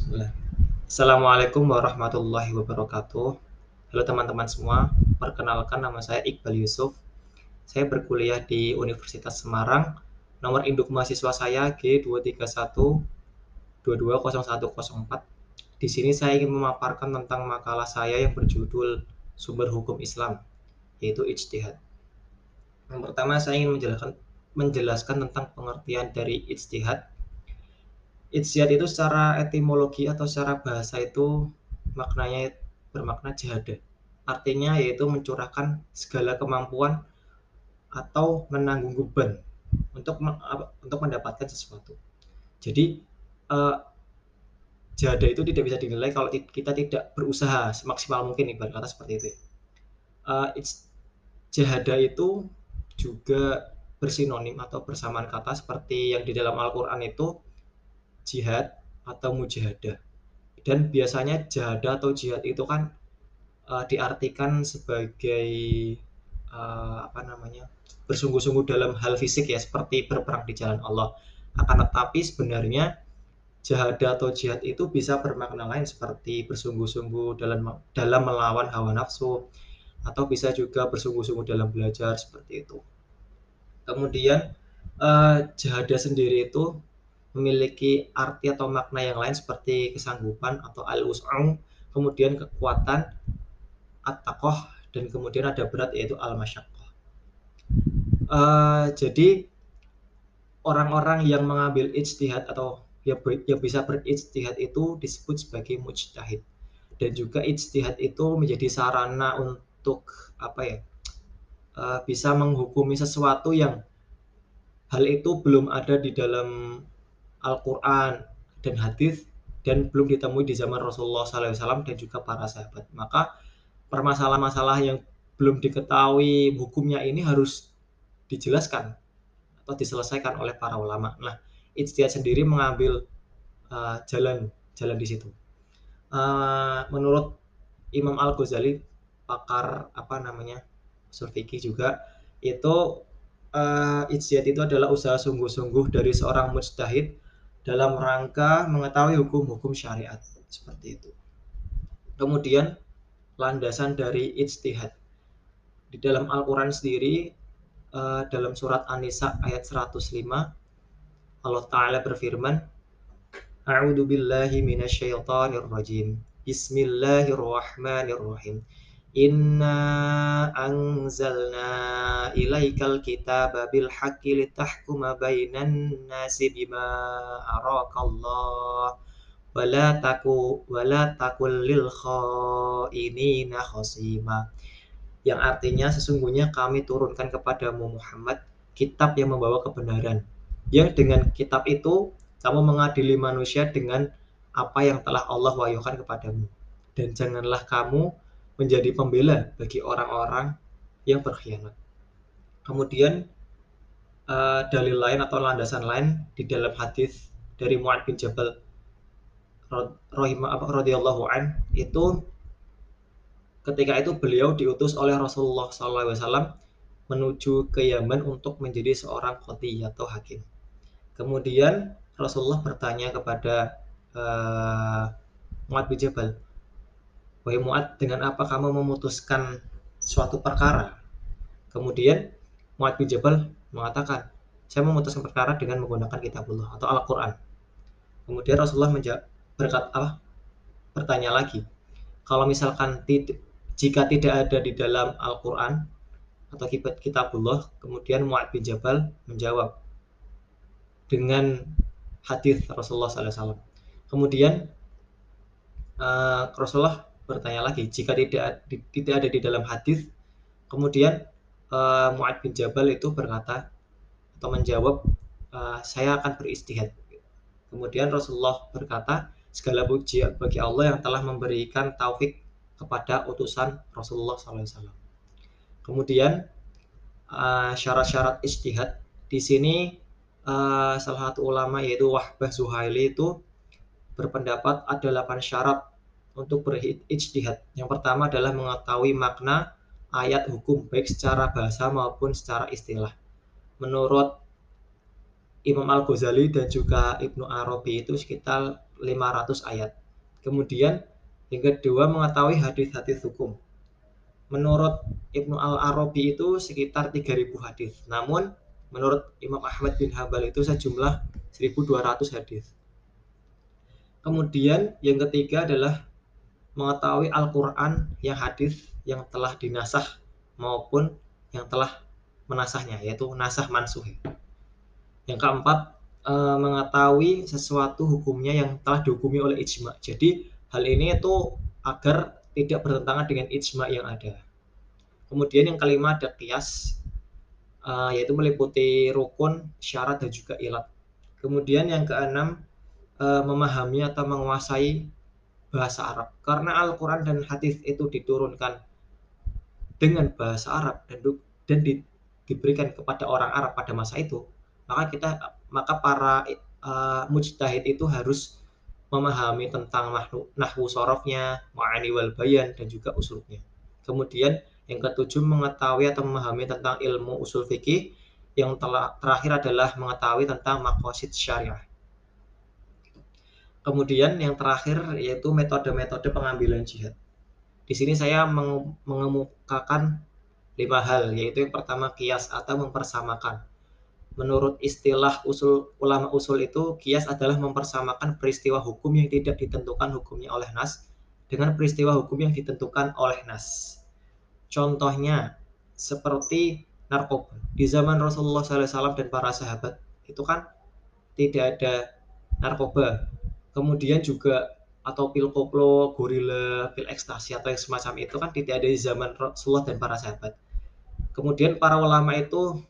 Bismillah. Assalamualaikum warahmatullahi wabarakatuh. Halo teman-teman semua, perkenalkan nama saya Iqbal Yusuf. Saya berkuliah di Universitas Semarang. Nomor induk mahasiswa saya G2312201104. Di sini saya ingin memaparkan tentang makalah saya yang berjudul Sumber Hukum Islam, yaitu ijtihad. Yang pertama saya ingin menjelaskan tentang pengertian dari ijtihad. Ijtihad itu secara etimologi atau secara bahasa itu maknanya bermakna jahada. Artinya yaitu mencurahkan segala kemampuan atau menanggung beban untuk mendapatkan sesuatu. Jadi eh, jahada itu tidak bisa dinilai kalau kita tidak berusaha semaksimal mungkin, ibarat kata seperti itu. Eh, Jahada itu juga bersinonim atau bersamaan kata seperti yang di dalam Al-Quran itu jihad atau mujahadah. Dan biasanya jihad atau jihad itu kan diartikan sebagai apa namanya, bersungguh-sungguh dalam hal fisik ya, seperti berperang di jalan Allah. Akan tetapi sebenarnya jihad atau jihad itu bisa bermakna lain seperti bersungguh-sungguh dalam melawan hawa nafsu, atau bisa juga bersungguh-sungguh dalam belajar seperti itu. Kemudian jihad sendiri itu memiliki arti atau makna yang lain seperti kesanggupan atau al-wus'u, kemudian kekuatan, at-taqoh, dan kemudian ada berat yaitu al-masyaqqah. Jadi orang-orang yang mengambil ijtihad atau yang bisa berijtihad itu disebut sebagai mujtahid. Dan juga ijtihad itu menjadi sarana untuk apa ya, bisa menghukumi sesuatu yang hal itu belum ada di dalam Al-Quran dan hadis, dan belum ditemui di zaman Rasulullah SAW dan juga para sahabat. Maka permasalahan-masalah yang belum diketahui hukumnya ini harus dijelaskan atau diselesaikan oleh para ulama. Nah, ijtihad sendiri mengambil jalan di situ. Menurut Imam Al-Ghazali, pakar apa namanya, usul fikih juga, itu ijtihad itu adalah usaha sungguh-sungguh dari seorang mujtahid dalam rangka mengetahui hukum-hukum syariat, seperti itu. Kemudian landasan dari ijtihad di dalam Al-Quran sendiri, dalam surat An-Nisa ayat 105, Allah Ta'ala berfirman, A'udzu billahi minasyaitonir rajim. Bismillahirrahmanirrahim. Inna anzalna ilaikal kitaba bil haqqi litahkuma bainan nasi bima arakallah wala takul lil khainina khasima. Yang artinya sesungguhnya kami turunkan kepadamu Muhammad kitab yang membawa kebenaran, yang dengan kitab itu kamu mengadili manusia dengan apa yang telah Allah wahyukan kepadamu, dan janganlah kamu menjadi pembela bagi orang-orang yang berkhianat. Kemudian dalil lain atau landasan lain di dalam hadis dari Mu'ad bin Jabal radhiyallahu an, itu ketika itu beliau diutus oleh Rasulullah SAW menuju ke Yaman untuk menjadi seorang qadhi atau hakim. Kemudian Rasulullah bertanya kepada Mu'ad bin Jabal, wahai Mu'ad, dengan apa kamu memutuskan suatu perkara? Kemudian Mu'ad bin Jabal mengatakan, saya memutuskan perkara dengan menggunakan kitabullah atau Al-Quran. Kemudian Rasulullah bertanya lagi, kalau misalkan jika tidak ada di dalam Al-Quran atau kitabullah. Kemudian Mu'ad bin Jabal menjawab dengan hadis Rasulullah SAW. Kemudian Rasulullah bertanya lagi, jika tidak ada di dalam hadis. Kemudian Mu'ad bin Jabal itu berkata atau menjawab, saya akan beristihad. Kemudian Rasulullah berkata, segala puji bagi Allah yang telah memberikan taufik kepada utusan Rasulullah SAW. Kemudian syarat-syarat ijtihad di sini, salah satu ulama yaitu Wahbah Zuhaili itu berpendapat ada 8 syarat untuk berijtihad. Yang pertama adalah mengetahui makna ayat hukum baik secara bahasa maupun secara istilah. Menurut Imam Al-Ghazali dan juga Ibnu Arabi itu sekitar 500 ayat. Kemudian yang kedua mengetahui hadis-hadis hukum. Menurut Ibnu Al-Arabi itu sekitar 3.000 hadis. Namun menurut Imam Ahmad bin Hambal itu sejumlah 1.200 hadis. Kemudian yang ketiga adalah mengetahui Al-Quran yang hadis yang telah dinasah maupun yang telah menasahnya, yaitu nasah mansuh. Yang keempat, mengetahui sesuatu hukumnya yang telah dihukumi oleh ijma. Jadi hal ini itu agar tidak bertentangan dengan ijma yang ada. Kemudian yang kelima ada qiyas, yaitu meliputi rukun, syarat, dan juga ilat. Kemudian yang keenam, memahami atau menguasai bahasa Arab. Karena Al-Quran dan hadis itu diturunkan dengan bahasa Arab dan diberikan kepada orang Arab pada masa itu, maka para mujtahid itu harus memahami tentang nahwu sorofnya, ma'ani wal bayan, dan juga usulnya. Kemudian yang ketujuh, mengetahui atau memahami tentang ilmu usul fikih. Yang terakhir adalah mengetahui tentang maqasid syariah. Kemudian yang terakhir yaitu metode-metode pengambilan jihad. Di sini saya mengemukakan 5 hal, yaitu yang pertama qiyas atau mempersamakan. Menurut istilah ulama usul itu, qiyas adalah mempersamakan peristiwa hukum yang tidak ditentukan hukumnya oleh nas dengan peristiwa hukum yang ditentukan oleh nas. Contohnya seperti narkoba. Di zaman Rasulullah SAW dan para sahabat itu kan tidak ada narkoba. Kemudian juga atau pil koplo, gorila, pil ekstasi atau yang semacam itu kan tidak ada di zaman Rasulullah dan para sahabat. Kemudian para ulama itu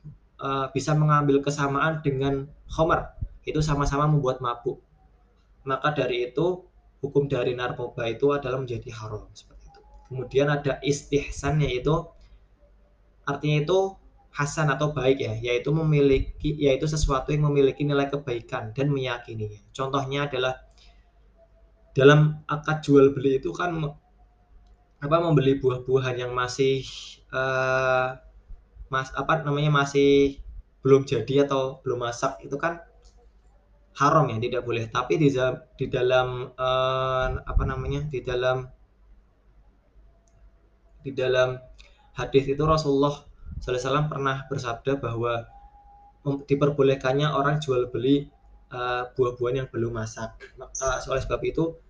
bisa mengambil kesamaan dengan khamar, itu sama-sama membuat mabuk. Maka dari itu hukum dari narkoba itu adalah menjadi haram seperti itu. Kemudian ada istihsan, yaitu artinya itu hasan atau baik ya, yaitu sesuatu yang memiliki nilai kebaikan dan meyakininya. Contohnya adalah dalam akad jual beli itu kan membeli buah-buahan yang masih masih belum jadi atau belum masak itu kan haram ya, tidak boleh. Tapi di dalam di dalam hadis itu Rasulullah SAW pernah bersabda bahwa diperbolehkannya orang jual beli buah-buahan yang belum masak. Oleh sebab itu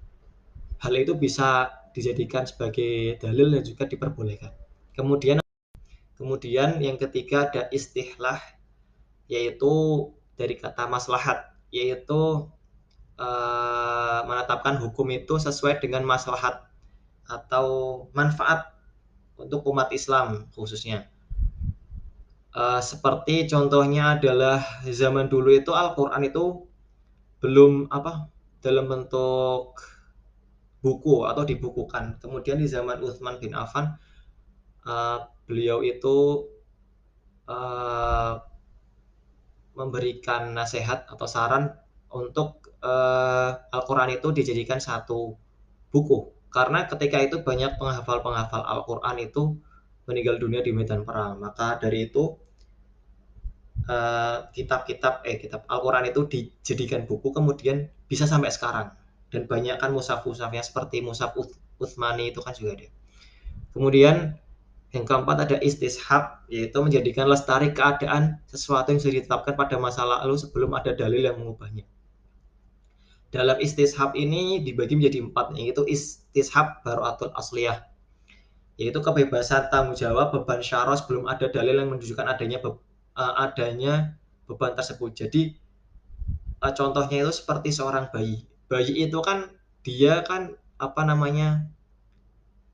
hal itu bisa dijadikan sebagai dalil dan juga diperbolehkan. Kemudian yang ketiga ada istihlah, yaitu dari kata maslahat, yaitu menetapkan hukum itu sesuai dengan maslahat atau manfaat untuk umat Islam khususnya. Seperti contohnya adalah zaman dulu itu Al-Quran itu belum dalam bentuk buku atau dibukukan. Kemudian di zaman Utsman bin Affan, beliau itu memberikan nasihat atau saran untuk Al-Quran itu dijadikan satu buku. Karena ketika itu banyak penghafal-penghafal Al-Quran itu meninggal dunia di medan perang. Maka dari itu kitab Al-Quran itu dijadikan buku, kemudian bisa sampai sekarang. Dan banyak kan mushaf-mushafnya seperti mushaf Utsmani itu kan juga ada. Kemudian yang keempat ada istishab, yaitu menjadikan lestari keadaan sesuatu yang sudah ditetapkan pada masa lalu sebelum ada dalil yang mengubahnya. Dalam istishab ini dibagi menjadi 4, yaitu istishab bara'atul asliyah, yaitu kebebasan tanggung jawab beban syarah sebelum ada dalil yang menunjukkan adanya beban tersebut. Jadi contohnya itu seperti seorang bayi. Bayi itu kan dia kan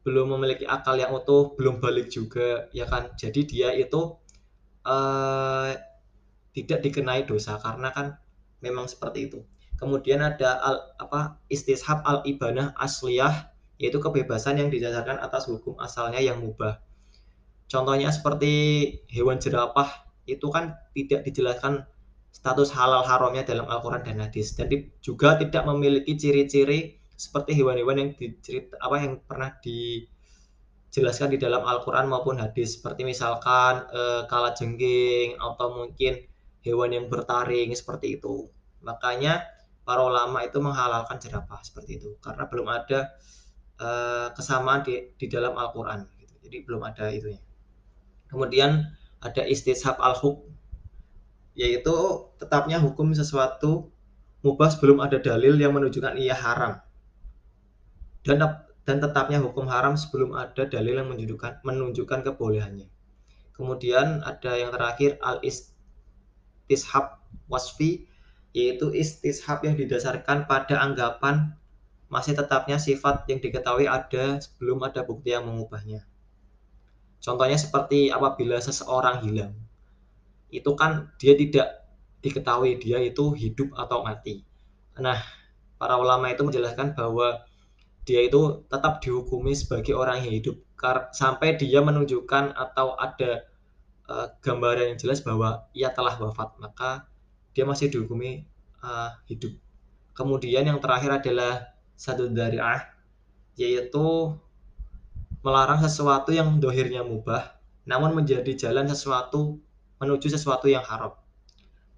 belum memiliki akal yang utuh, belum balik juga, ya kan. Jadi dia itu tidak dikenai dosa karena kan memang seperti itu. Kemudian ada istishab al-ibanah asliyah, yaitu kebebasan yang didasarkan atas hukum asalnya yang mubah. Contohnya seperti hewan jerapah itu kan tidak dijelaskan status halal haramnya dalam Al-Quran dan hadis, dan juga tidak memiliki ciri-ciri seperti hewan-hewan yang pernah dijelaskan di dalam Al-Quran maupun hadis, seperti misalkan kalajengking atau mungkin hewan yang bertaring seperti itu. Makanya para ulama itu menghalalkan jerapah seperti itu karena belum ada kesamaan di dalam Al-Quran gitu. Jadi belum ada itunya. Kemudian ada istishab al-hukm, yaitu tetapnya hukum sesuatu mubah sebelum ada dalil yang menunjukkan ia haram, dan tetapnya hukum haram sebelum ada dalil yang menunjukkan kebolehannya. Kemudian ada yang terakhir al-istishab wasfi, yaitu istishab yang didasarkan pada anggapan masih tetapnya sifat yang diketahui ada sebelum ada bukti yang mengubahnya. Contohnya seperti apabila seseorang hilang, itu kan dia tidak diketahui dia itu hidup atau mati. Nah, para ulama itu menjelaskan bahwa dia itu tetap dihukumi sebagai orang yang hidup sampai dia menunjukkan atau ada gambaran yang jelas bahwa ia telah wafat, maka dia masih dihukumi hidup. Kemudian yang terakhir adalah satu dari'ah, yaitu melarang sesuatu yang dohirnya mubah namun menjadi jalan menuju sesuatu yang haram.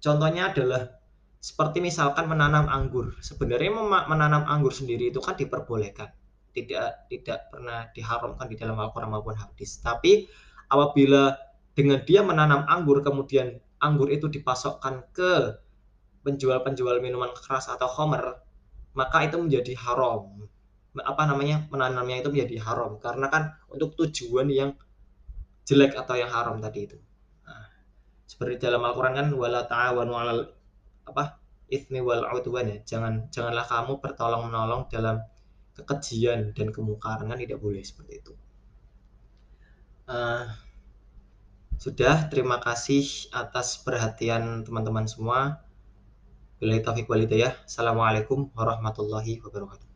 Contohnya adalah seperti misalkan menanam anggur. Sebenarnya menanam anggur sendiri itu kan diperbolehkan, tidak pernah diharamkan di dalam Al-Quran maupun hadis. Tapi apabila dengan dia menanam anggur kemudian anggur itu dipasokkan ke penjual-penjual minuman keras atau khamr, maka itu menjadi haram. Menanamnya itu menjadi haram karena kan untuk tujuan yang jelek atau yang haram tadi itu. Nah, seperti dalam Al-Quran kan wala ta'awanu 'alal itsmi wal 'udwan, ya. Janganlah kamu bertolong menolong dalam kekejian dan kemungkaran, kan tidak boleh seperti itu. Sudah, terima kasih atas perhatian teman-teman semua. Billahi taufiq wal hidayah. Assalamualaikum warahmatullahi wabarakatuh.